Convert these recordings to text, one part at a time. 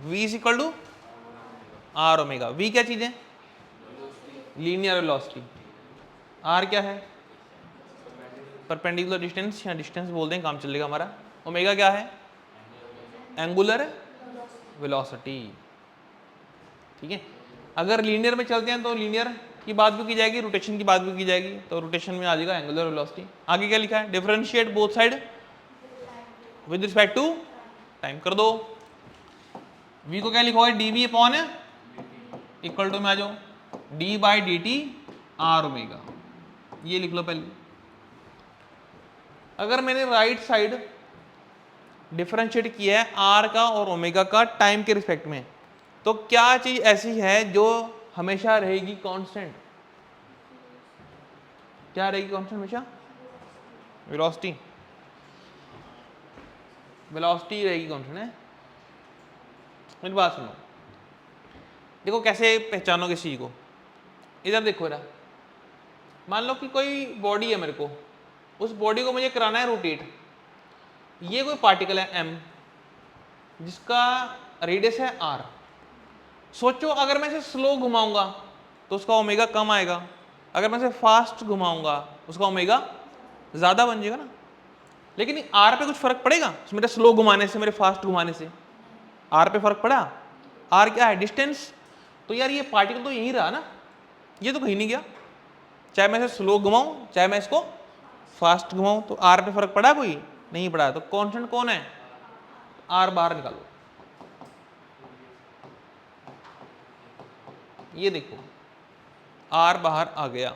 v is equal to r omega. v क्या चीज है? Linear velocity. r क्या है? परपेंडिकुलर डिस्टेंस या डिस्टेंस बोल दें, काम चलेगा हमारा। ओमेगा क्या है? Angular velocity. ठीक है, अगर लीनियर में चलते हैं तो लीनियर की बात भी की जाएगी, रोटेशन की बात भी की जाएगी, तो रोटेशन में आ जाएगा एंगुलर वेलोसिटी। आगे क्या लिखा है? Differentiate both side with respect to time. कर दो। v को क्या लिखा है? dv अपॉन इक्वल टू में आ जाओ d by D T R omega. ये लिख लो पहले। अगर मैंने राइट साइड डिफरेंशिएट किया है आर का और ओमेगा का टाइम के रिस्पेक्ट में, तो क्या चीज ऐसी है जो हमेशा रहेगी कांस्टेंट? क्या रहेगी कांस्टेंट हमेशा? वेलोसिटी। वेलोसिटी रहेगी कांस्टेंट है। मेरी बात सुनो, देखो कैसे पहचानोगे इस चीज को। इधर देखो जरा, मान लो कि कोई बॉडी है मेरे को, उस बॉडी को मुझे कराना है रोटेट। ये कोई पार्टिकल है m जिसका रेडियस है r। सोचो अगर मैं इसे स्लो घुमाऊंगा तो उसका ओमेगा कम आएगा, अगर मैं इसे फास्ट घुमाऊंगा उसका ओमेगा ज्यादा बन जाएगा ना। लेकिन r पे कुछ फर्क पड़ेगा मेरे स्लो घुमाने से, मेरे फास्ट घुमाने से? r पे फर्क पड़ा? r क्या है? डिस्टेंस। तो यार ये पार्टिकल तो यहीं रहा ना, ये तो कहीं नहीं गया। चाहे मैं इसे स्लो घुमाऊं चाहे मैं इसको फास्ट घुमाऊं, तो r पे फर्क पड़ा? कोई नहीं पड़ा। तो कांस्टेंट कौन है? r बाहर निकालो। ये देखो r बाहर आ गया,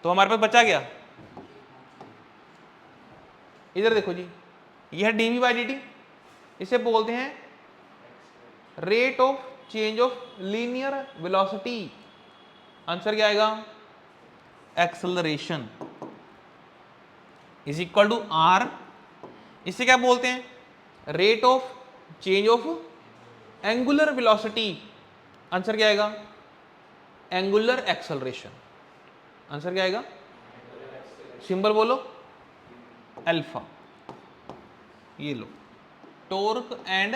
तो हमारे पास बचा गया। इधर देखो जी, यह है dv बाई dt, इसे बोलते हैं rate of change of linear velocity. Answer क्या आएगा? Acceleration is equal to r. इसे क्या बोलते हैं? Rate of change of angular velocity. Answer क्या आएगा? Angular acceleration. आंसर क्या आएगा? सिंबल बोलो, अल्फा। ये लो, torque and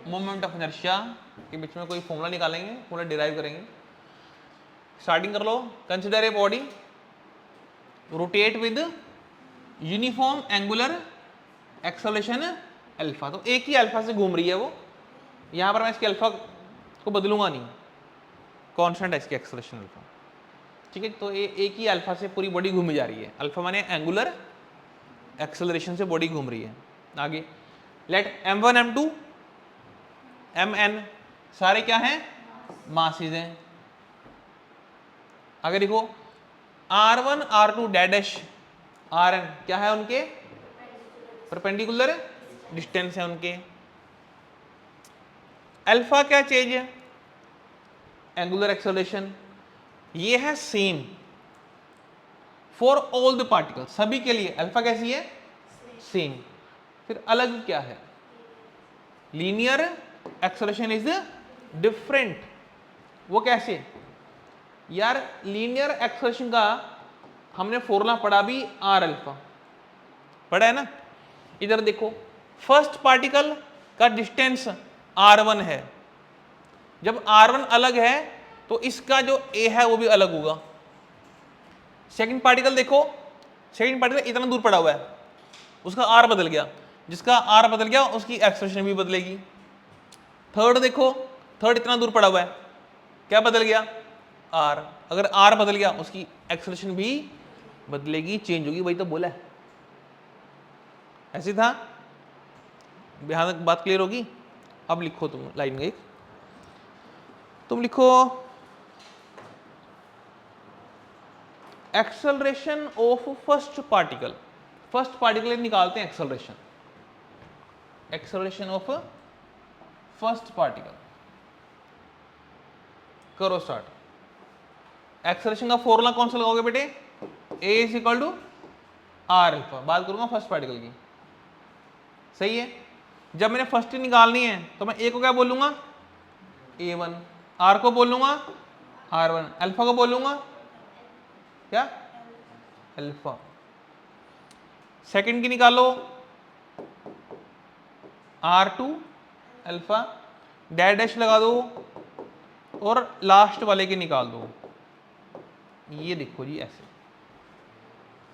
moment of inertia के बीच में कोई फॉर्मूला निकालेंगे, फॉर्मूला डिराइव करेंगे। स्टार्टिंग कर लो। Consider a body rotate with uniform angular acceleration alpha. तो एक ही अल्फा से घूम रही है वो, यहां पर मैं इसके अल्फा को बदलूंगा नहीं, कांस्टेंट है इसकी एक्सेलरेशन अल्फा। ठीक है, तो ये एक ही अल्फा से पूरी बॉडी घूमी जा रही है। अल्फा माने एंगुलर एक्सेलरेशन से बॉडी घूम रही है। आगे लेट m1 m2 mn सारे क्या हैं? मासेस हैं। आगे देखो r1 r2 डैश rn क्या है? उनके परपेंडिकुलर डिस्टेंस है उनके। अल्फा क्या चेंज है? Angular acceleration. ये है same for all the particle, सभी के लिए अल्फा कैसी है? सेम। फिर अलग क्या है? Linear acceleration is different. वो कैसे? यार लीनियर एक्सेलरेशन का हमने फॉर्मूला पढ़ा भी आर अल्फा, पढ़ा है ना। इधर देखो, फर्स्ट पार्टिकल का डिस्टेंस r1 है, जब r1 अलग है तो इसका जो a है वो भी अलग होगा। सेकंड पार्टिकल देखो, सेकंड पार्टिकल इतना दूर पड़ा हुआ है, उसका r बदल गया, जिसका r बदल गया उसकी एक्सेलरेशन भी बदलेगी। थर्ड देखो, थर्ड इतना दूर पड़ा हुआ है, क्या बदल गया? r। अगर r बदल गया उसकी एक्सेलरेशन भी बदलेगी, चेंज होगी। वही तो बोला है, ऐसे था। यहां तक बात क्लियर होगी? अब लिखो तुम लाइन में एक, तुम लिखो acceleration of first particle. First particle निकालते हैं acceleration, acceleration of first particle. करो स्टार्ट। एक्सेलरेशन का फॉर्मूला कौन सा लगाओगे बेटे? a is equal to r alpha. बात करूंगा फर्स्ट पार्टिकल की, सही है। जब मैंने फर्स्ट ही निकालनी है तो मैं a को क्या बोलूंगा? a1, r को बोलूंगा r1, अल्फा को बोलूंगा क्या? अल्फा। सेकंड की निकालो r2 अल्फा, डैश लगा दो और लास्ट वाले के निकाल दो, ये देखो जी ऐसे।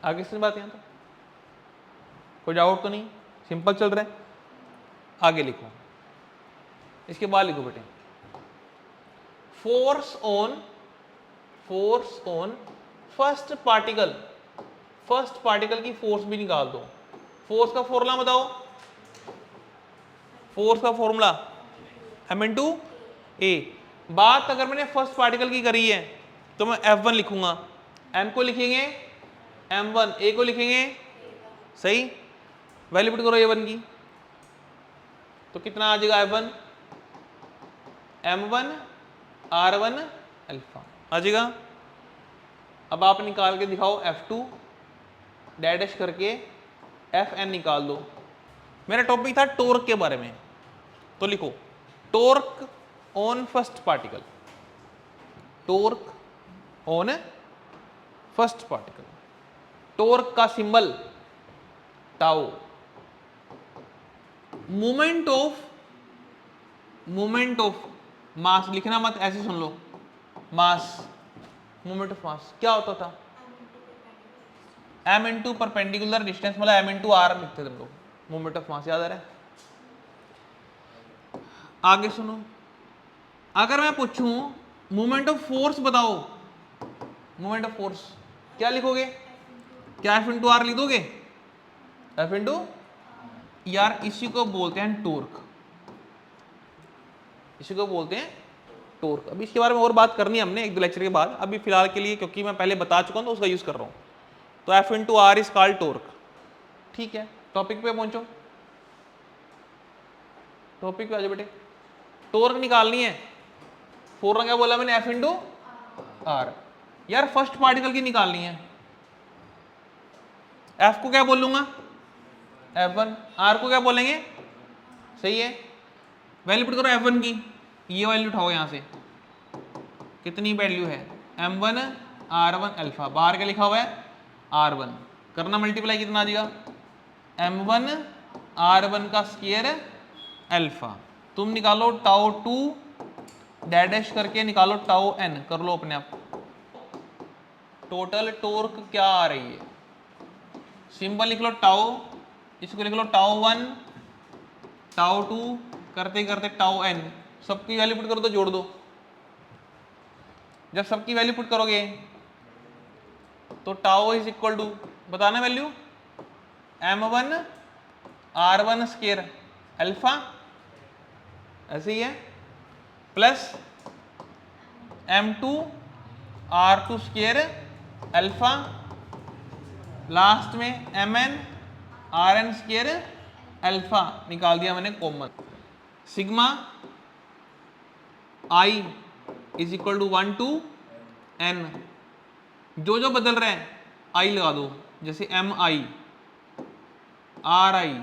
आगे से बात, यहाँ तो कोई डाउट तो नहीं, सिंपल चल रहा है। आगे लिखो, इसके बाद लिखो बेटे force on first particle, first particle की फोर्स भी निकाल दो। फोर्स का फॉर्मूला बताओ, फोर्स का फॉर्मूला m इंटू ए। बात अगर मैंने फर्स्ट पार्टिकल की करी है तो मैं F1 लिखूंगा, m को लिखेंगे m1, a को लिखेंगे, सही, वैल्यू पुट करो a1 की, तो कितना आ जाएगा F1 m1 r1 अल्फा आ जाएगा। अब आप निकाल के दिखाओ F2 डैश करके Fn निकाल दो। मेरा टॉपिक था टॉर्क के बारे में, तो लिखो torque on first particle, torque on first particle. Torque का symbol tau, moment of mass लिखना मत, ऐसे सुन लो, मास, मोमेंट ऑफ मास क्या होता था, m इंटू परपेंडिकुलर डिस्टेंस, मतलब m इंटू आर लिखते थे हम लोग, मोमेंट ऑफ मास, याद आ रहा है। आगे सुनो, अगर मैं पूछूं मोमेंट ऑफ फोर्स बताओ, मोमेंट ऑफ फोर्स क्या लिखोगे, क्या F इंटू आर लिख दोगे, F इंटू, यार इसी को बोलते हैं टॉर्क, इसी को बोलते हैं टॉर्क। अभी इसके बारे में और बात करनी है हमने एक दो लेक्चर के बाद, अभी फिलहाल के लिए क्योंकि मैं पहले बता चुका हूं तो उसका यूज कर रहा हूं। तो F into r is called torque. ठीक है, टॉपिक पे पहुंचो, टॉपिक पे आ जाओ बेटे। टॉर्क निकालनी है, फॉर्मूला क्या बोला मैंने, F इंटू आर। यार फर्स्ट पार्टिकल की निकालनी है, F को क्या बोल लूंगा F1, R को क्या बोलेंगे, सही है, वैल्यू पुट करो F1 की, ये वैल्यू उठाओ यहां से, कितनी वैल्यू है m1 r1 अल्फा, बाहर क्या लिखा हुआ है r1, करना मल्टीप्लाई, कितना आ जाएगा m1 r1 का स्क्वायर अल्फा। तुम निकालो टाउ 2 डैश करके निकालो टाउ n, कर लो अपने आप। टोटल टॉर्क क्या आ रही है, सिंबल लिख लो टाउ, इसको लिख लो टाउ 1 टाउ 2 करते करते टाउ n, सबकी वैल्यू पुट करो तो जोड़ दो। जब सबकी वैल्यू पुट करोगे तो टाउ इज इक्वल टू, बताना value m1 r1 square alpha, ऐसे ही है, plus m2 r2 square alpha, last में mn rn स्क्वायर अल्फा निकाल दिया मैंने common. Sigma i is equal to 1 to n, जो जो बदल रहे हैं i लगा दो, जैसे एम आई आर आई,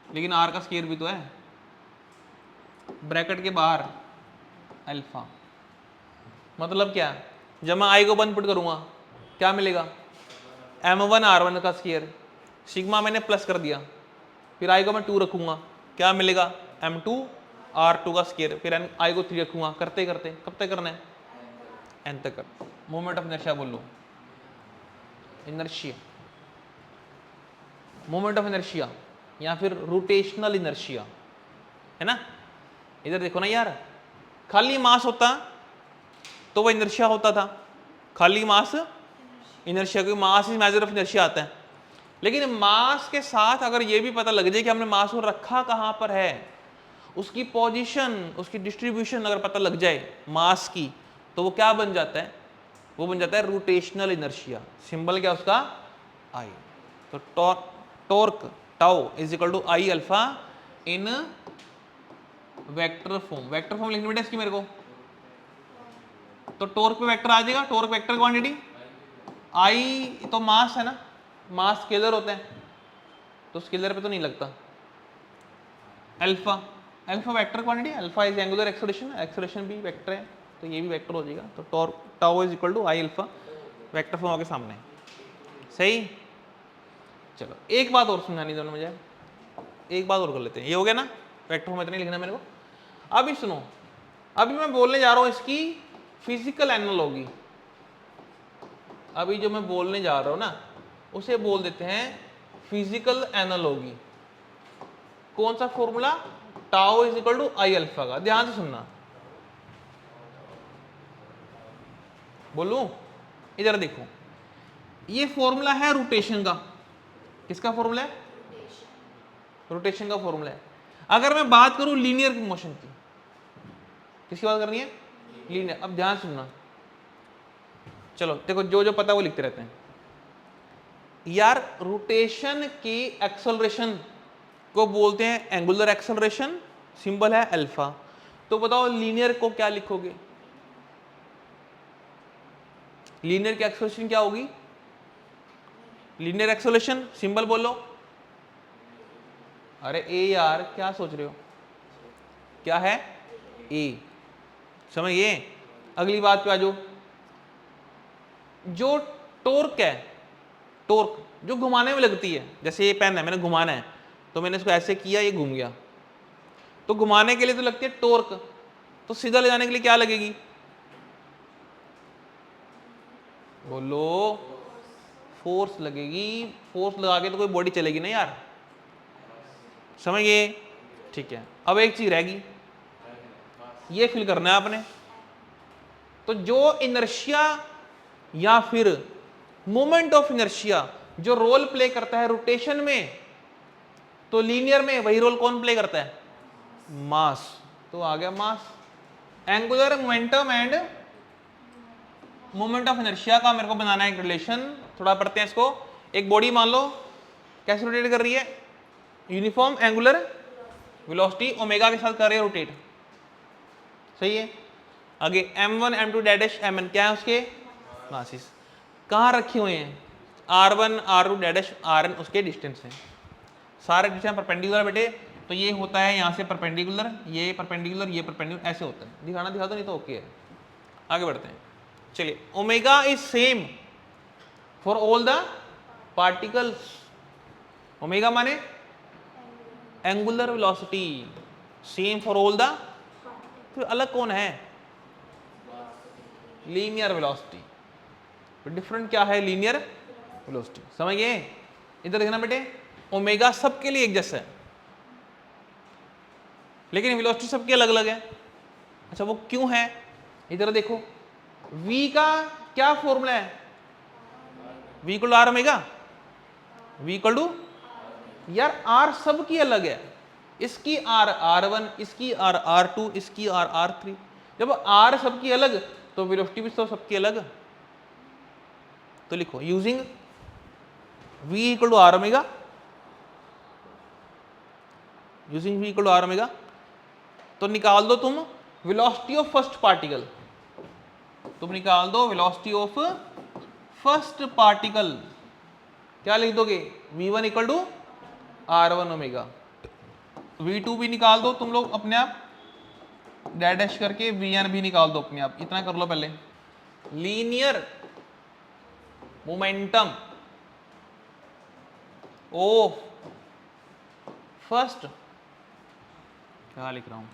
लेकिन r का स्क्वायर भी तो है, ब्रैकेट के बाहर अल्फा, मतलब क्या, जब मैं i को 1 पुट करूंगा क्या मिलेगा m1 r1 का स्क्वायर, सिग्मा मैंने प्लस कर दिया, फिर i को मैं 2 रखूंगा, क्या मिलेगा m2 r2 का स्क्वायर, फिर i को 3 रखूंगा, करते करते कब तक करना है n तक कर। मोमेंट ऑफ इनर्शिया बोल लो, इनर्शिया, मोमेंट ऑफ इनर्शिया या फिर रोटेशनल इनर्शिया, है ना। इधर देखो ना यार, खाली मास होता तो वो इनर्शिया होता था, खाली मास इनर्शिया, क्योंकि mass is measure of inertia आता है, लेकिन मास के साथ अगर ये भी पता लग जाए कि हमने मास को रखा कहाँ पर है, उसकी पोजीशन, उसकी डिस्ट्रीब्यूशन अगर पता लग जाए मास की, तो वो क्या बन जाता है, वो बन जाता है रोटेशनल इनर्शिया। सिंबल क्या उसका आई। तो torque tau is equal to I alpha in vector form, vector form लिखनी बेटा इसकी मेरे को, तो टॉर्क पे वेक्टर आ जाएगा, टॉर्क वेक्टर क्वांटिटी, आई तो मास है ना, मास स्केलर होता है तो स्केलर पे तो नहीं लगता, alpha, alpha vector quantity, alpha is angular acceleration, acceleration भी वेक्टर है तो ये भी वेक्टर हो जाएगा, तो torque tau is equal to I alpha, vector form के सामने, सही। चलो एक बात और समझानी दोनों मुझे, एक बात और कर लेते हैं, ये हो गया ना, वेक्टर फॉर्म इतना ही लिखना मेरे को। अभी सुनो, अभी मैं बोलने जा रहा हूं इसकी फिजिकल एनालॉजी। अभी जो मैं बोलने जा रहा हूं ना उसे बोल देते हैं फिजिकल एनालॉजी। कौन सा formula? Tau is equal to I alpha का। ध्यान से सुनना, बोलूं? इधर देखो, ये फॉर्मूला है रोटेशन का। किसका फॉर्मूला है? रोटेशन का फॉर्मूला है। अगर मैं बात करूं लीनियर मोशन की, किसकी बात करनी है? लीनियर। अब ध्यान सुनना, चलो देखो, जो जो पता है वो लिखते रहते हैं यार। रोटेशन की एक्सेलरेशन को बोलते हैं एंगुलर एक्सेलरेशन, सिंबल है अल्फा। तो बताओ लीनियर को क्या लिखोगे? लीनियर की एक्सेलरेशन क्या होगी? लीनियर एक्सेलरेशन सिंबल बोलो। अरे ए यार, क्या सोच रहे हो? क्या है? ए। समझ गए? अगली बात पे आ जाओ। जो टॉर्क है, टॉर्क जो घुमाने में लगती है, जैसे ये पेन है, मैंने घुमाना है तो मैंने इसको ऐसे किया, ये घूम गया, तो घुमाने के लिए तो लगती है टॉर्क। तो सीधा ले जाने के लिए क्या लगेगी? बोलो। फोर्स लगेगी। फोर्स लगा के तो कोई बॉडी चलेगी ना यार। समझ गए? ठीक है, अब एक चीज रहेगी, ये फिल करना है आपने। तो जो इनर्शिया या फिर मोमेंट ऑफ इनर्शिया जो रोल प्ले करता है रोटेशन में, तो लीनियर में वही रोल कौन प्ले करता है? मास। तो आ गया mass. Angular momentum and moment of inertia का मेरे को बनाना है एक रिलेशन। थोड़ा पढ़ते हैं इसको। एक बॉडी मान लो कैसे रोटेट कर रही है? यूनिफॉर्म एंगुलर वेलोसिटी ओमेगा के साथ कर रही है रोटेट। सही है। आगे m1 m2 डैश mn क्या है उसके? मासेस। कहाँ रखे हुए हैं? r1 r2 डैश rn उसके डिस्टेंस है। सारे डिस्टेंस परपेंडिकुलर बेटे, तो ये होता है यहाँ से परपेंडिकुलर, ये परपेंडिकुलर, ये परपेंडिकुलर, ऐसे होता है। दिखाना दिखा दो, नहीं तो ओके है। आगे बढ़ते हैं। चलिए, omega is same for all the particles. Omega माने angular velocity, same for all the. फिर अलग कौन है? Linear velocity. डिफरेंट क्या है? Linear velocity. समझ गए? इधर देखना बेटे, ओमेगा सबके लिए एक जैसा है, लेकिन वेलोसिटी सबकी अलग अलग है। अच्छा, वो क्यों है? इधर देखो, v का क्या फॉर्मूला है? v equal to r omega. v equal to, यार r सबकी अलग है। इसकी r r1, इसकी r r2, इसकी r r3। जब r सबकी अलग तो वेलोसिटी भी तो सबकी अलग। तो लिखो using v equal to r omega, using v equal to r omega. तो निकाल दो तुम वेलोसिटी ऑफ फर्स्ट पार्टिकल। तुम निकाल दो वेलोसिटी ऑफ फर्स्ट पार्टिकल। क्या लिख दोगे? v1 equal to r1 omega. v2 भी निकाल दो तुम लोग अपने आप, डैश करके vn भी निकाल दो अपने आप। इतना कर लो पहले। लीनियर मोमेंटम ऑफ फर्स्ट, क्या लिख रहा हूं,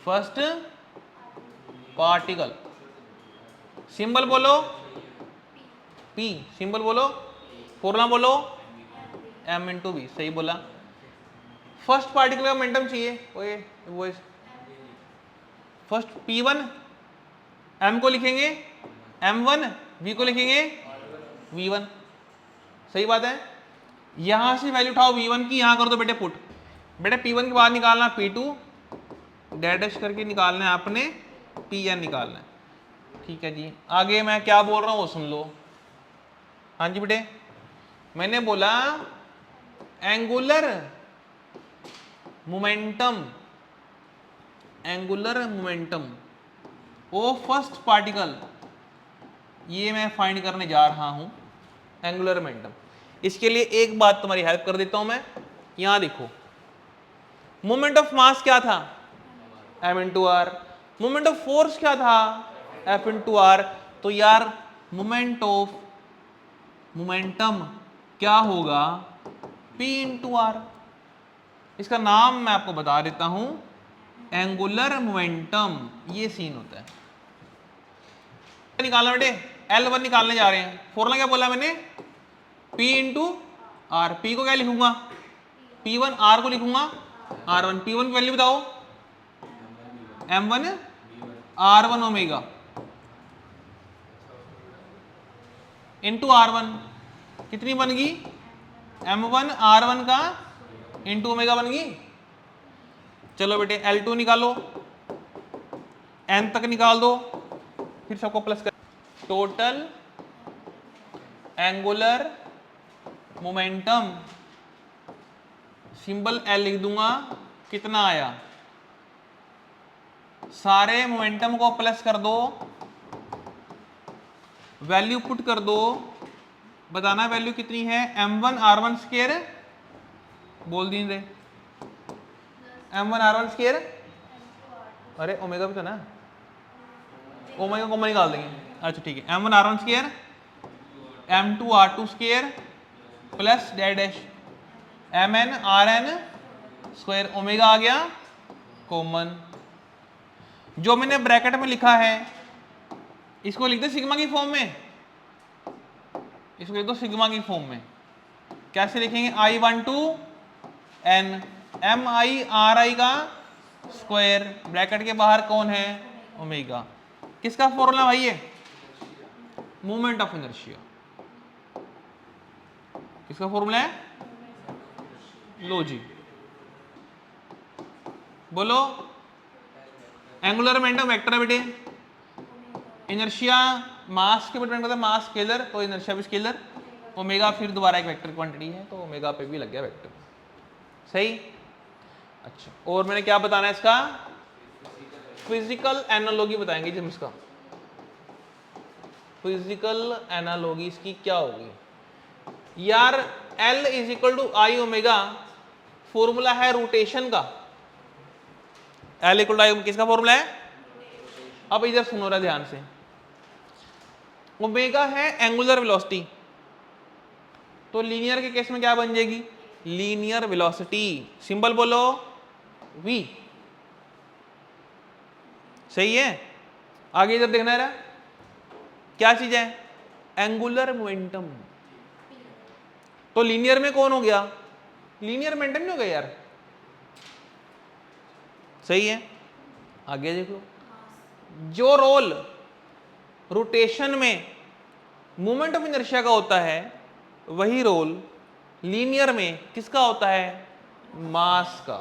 फर्स्ट पार्टिकल। सिंबल बोलो P, सिंबल बोलो, फॉर्मूला बोलो m इंटू बी। सही बोला। फर्स्ट पार्टिकल का मोमेंटम चाहिए, वो फर्स्ट P1, m को लिखेंगे m1, v को लिखेंगे v1। सही बात है। यहां से वैल्यू उठाओ v1 की, यहां कर दो बेटे पुट। बेटे P1 के बाद निकालना P2, डैश करके निकालना है आपने Pn निकालना है। ठीक है जी। आगे मैं क्या बोल रहा हूं वो सुन लो। हाँ जी बेटे, मैंने बोला एंगुलर मोमेंटम, एंगुलर मोमेंटम ओ फर्स्ट पार्टिकल, ये मैं फाइंड करने जा रहा हूं एंगुलर मोमेंटम। इसके लिए एक बात तुम्हारी हेल्प कर देता हूं मैं। यहां देखो, मोमेंट ऑफ मास क्या था? m into r. Moment of force क्या था? F into r. तो यार मोमेंट ऑफ मोमेंटम क्या होगा? P into r. इसका नाम मैं आपको बता देता हूं, एंगुलर मोमेंटम। ये सीन होता है। निकालना बेटे, L1 निकालने जा रहे हैं। फॉर्मूला क्या बोला मैंने, P इंटू आर। पी को क्या लिखूंगा, P1, आर को लिखूंगा R1। P1 की वैल्यू बताओ, M1 R1 omega into R1 कितनी बन गई, M1 R1 का इंटू ओमेगा बन गई। चलो बेटे L2 निकालो, N तक निकाल दो, फिर सबको प्लस कर। Total angular momentum, symbol L लिख दूंगा, कितना आया, सारे मोमेंटम को प्लस कर दो, वैल्यू पुट कर दो, बताना वैल्यू कितनी है, M1 R1 स्क्वायर, बोल दीजिए M1 R1 स्क्वायर, अरे ओमेगा भी तो ना, ओमेगा को मैं निकाल देंगे। अच्छा ठीक है, M1 R1 square M2 R2 square plus dash MN RN square, omega आ गया कॉमन। जो मैंने ब्रैकेट में लिखा है इसको लिख दो सिग्मा की फॉर्म में, इसको लिख दो सिग्मा की फॉर्म में। कैसे लिखेंगे, I12 N MI RI का स्क्वायर, ब्रैकेट के बाहर कौन है, ओमेगा। किसका फॉर्मूला भाई है, मोमेंट ऑफ इनर्शिया। किसका फॉर्मूला है, लो जी बोलो, एंगुलर मोमेंटम वेक्टर है बेटे, इनर्शिया मास के डिपेंड करता है, मास स्केलर तो इनर्शिया भी स्केलर, ओमेगा फिर दोबारा एक वेक्टर क्वांटिटी है तो ओमेगा पे भी लग गया वेक्टर। सही। अच्छा और मैंने क्या बताना है इसका, फिजिकल एनालॉजी बताएंगे जब इसका, फिजिकल एनालॉजी इसकी क्या होगी यार। L is equal to I omega, formula है रोटेशन का, L इक्वल टू आई, किसका फॉर्मूला है, अब इधर सुनो रहा ध्यान से, ओमेगा है एंगुलर वेलोसिटी, तो लीनियर के केस में क्या बन जाएगी, लीनियर वेलोसिटी, सिंबल बोलो V। सही है। आगे इधर देखना है क्या चीज है, एंगुलर मोमेंटम, तो लीनियर में कौन हो गया, लीनियर मोमेंटम नहीं हो गया यार। सही है। आगे देख लो, जो रोल रोटेशन में मोमेंट ऑफ इनर्शिया का होता है वही रोल लीनियर में किसका होता है, मास का।